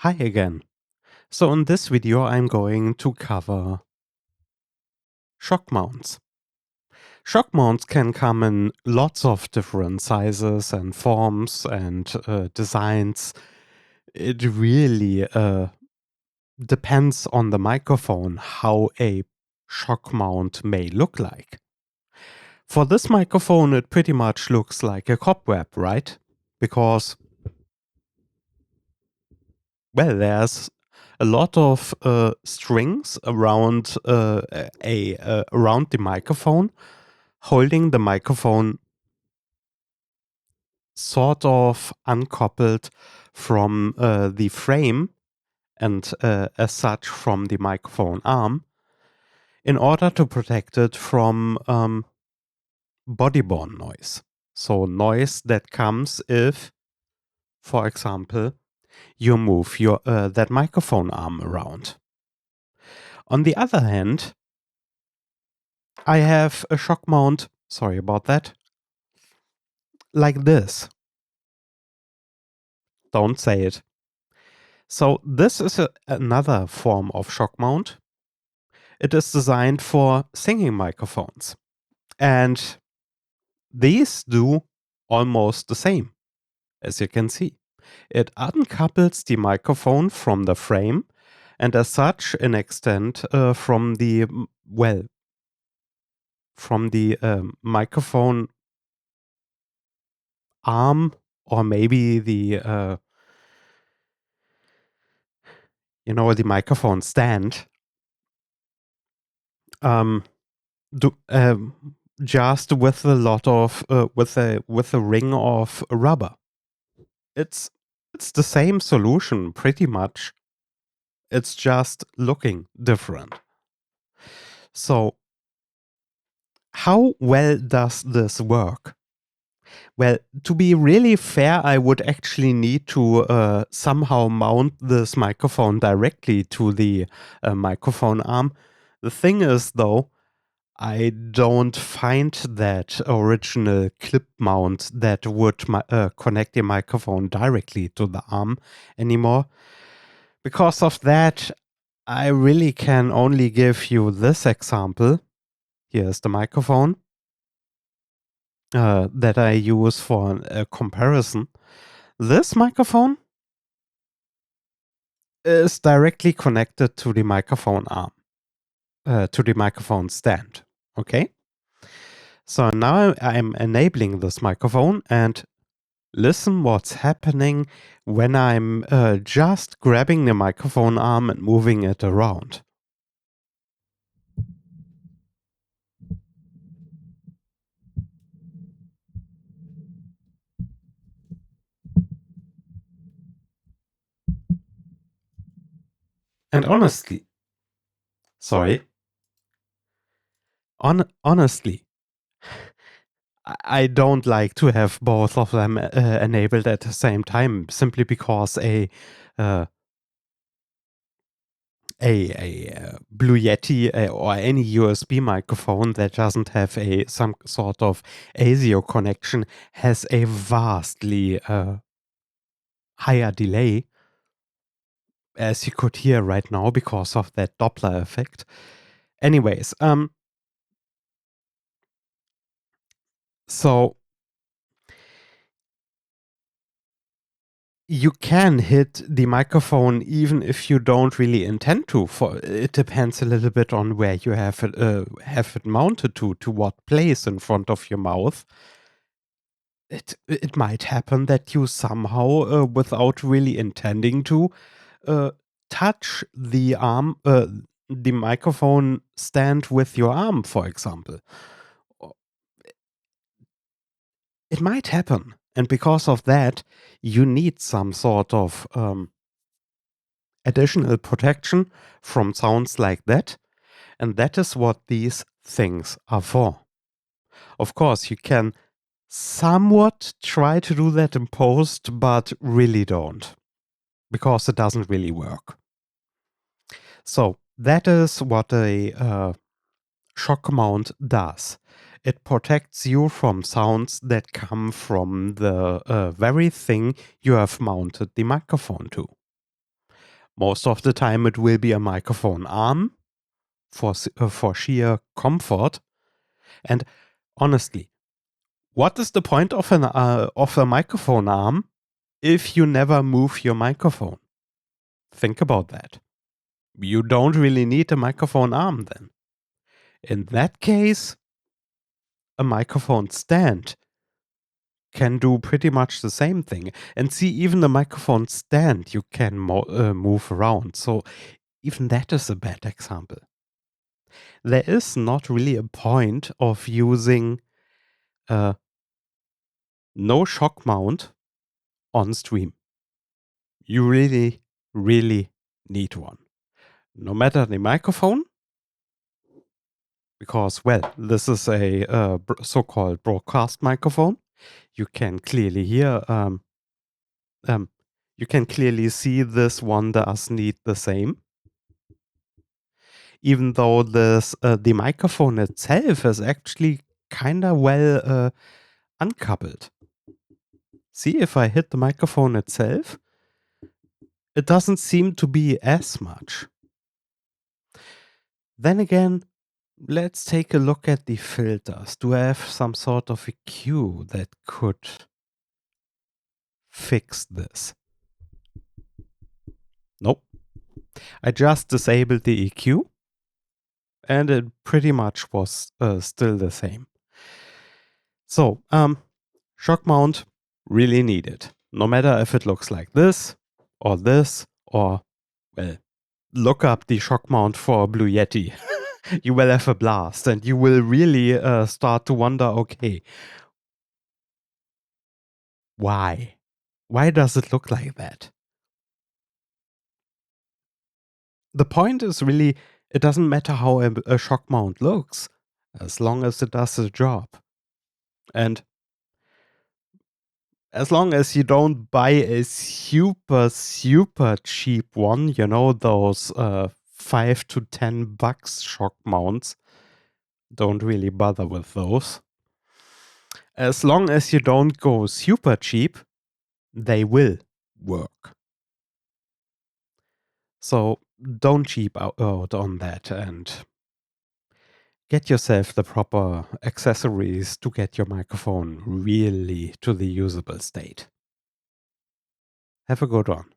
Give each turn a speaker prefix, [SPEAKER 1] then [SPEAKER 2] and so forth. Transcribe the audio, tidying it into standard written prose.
[SPEAKER 1] Hi again. So in this video I'm going to cover shock mounts. Shock mounts can come in lots of different sizes and forms and designs. It really depends on the microphone how a shock mount may look like. For this microphone it pretty much looks like a cobweb, right? Because well, there's a lot of strings around around the microphone, holding the microphone sort of uncoupled from the frame and as such from the microphone arm in order to protect it from body-borne noise. So noise that comes if, for example, you move your that microphone arm around. On the other hand, I have a shock mount, sorry about that, like this. Don't say it. So this is another form of shock mount. It is designed for singing microphones. And these do almost the same, as you can see. It uncouples the microphone from the frame and as such an extent from the, from the microphone arm or maybe the the microphone stand, um, do, just with a lot of with a ring of rubber. It's it's the same solution pretty much. It's just looking different. So how well does this work? Well, to be really fair, I would actually need to somehow mount this microphone directly to the microphone arm. The thing is, though, I don't find that original clip mount that would connect the microphone directly to the arm anymore. Because of that, I really can only give you this example. Here's the microphone that I use for a comparison. This microphone is directly connected to the microphone arm, to the microphone stand. Okay? So now I'm enabling this microphone and listen what's happening when I'm just grabbing the microphone arm and moving it around. And honestly, sorry, honestly, I don't like to have both of them enabled at the same time, simply because uh, a Blue Yeti or any USB microphone that doesn't have some sort of ASIO connection has a vastly higher delay, as you could hear right now because of that Doppler effect. Anyways, so you can hit the microphone even if you don't really intend to. For it depends a little bit on where you have it mounted to what place in front of your mouth. It might happen that you somehow, without really intending to, uh, touch the microphone stand with your arm, for example. It might happen, and because of that, you need some sort of additional protection from sounds like that, and that is what these things are for. Of course, you can somewhat try to do that in post, but really don't, because it doesn't really work. So that is what a shock mount does. It protects you from sounds that come from the very thing you have mounted the microphone to. Most of the time it will be a microphone arm for sheer comfort. And honestly, what is the point of a microphone arm if you never move your microphone? Think about that. You don't really need a microphone arm then. In that case, a microphone stand can do pretty much the same thing. And see, even the microphone stand you can move around. So even that is a bad example. There is not really a point of using no shock mount on stream. You really, really need one. No matter the microphone, because, well, this is a so-called broadcast microphone. You can clearly hear, um, you can clearly see this one does need the same. Even though the microphone itself is actually kind of well uncoupled. See, if I hit the microphone itself, it doesn't seem to be as much. Then again, let's take a look at the filters. Do I have some sort of EQ that could fix this? Nope. I just disabled the EQ and it pretty much was still the same. So, shock mount really needed. No matter if it looks like this, or, well, look up the shock mount for a Blue Yeti. You will have a blast and you will really start to wonder, okay, why? Why does it look like that? The point is really, it doesn't matter how a shock mount looks, as long as it does the job. And as long as you don't buy a super, super cheap one, you know, those $5 to $10 shock mounts, don't really bother with those. As long as you don't go super cheap, they will work. So don't cheap out on that and get yourself the proper accessories to get your microphone really to the usable state. Have a good one.